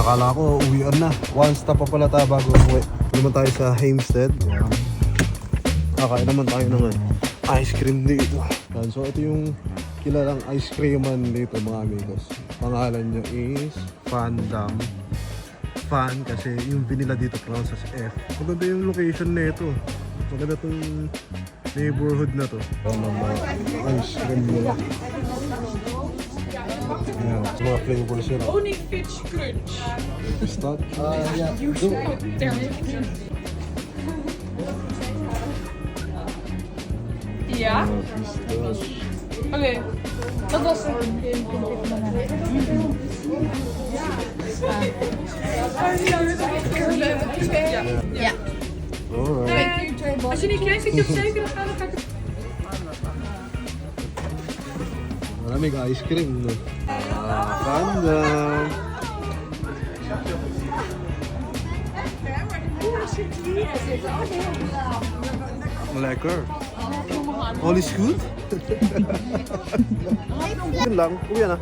Akala ko uwian na. One stop pa pala tayo bago uwi. Naman tayo sa Hampstead. Kakain naman tayo ng ice cream dito. So ito yung kilalang ice creaman dito mga amigos. Pangalan nyo is Fandom. Fan kasi yung pinila dito pronounce as F. Maganda yung location nito. Maganda itong neighborhood na to. Mga ice cream nila. Ayan, mga flavors nila. Only fish crunch. Start? Yeah. Yeah? Okay. Tapos. Yeah. Alright. Als je niet kijkt, ik heb zeker dat gaan we Maraming ice cream, no? Fandom! Lekker. All is good? Yun lang, uwi na.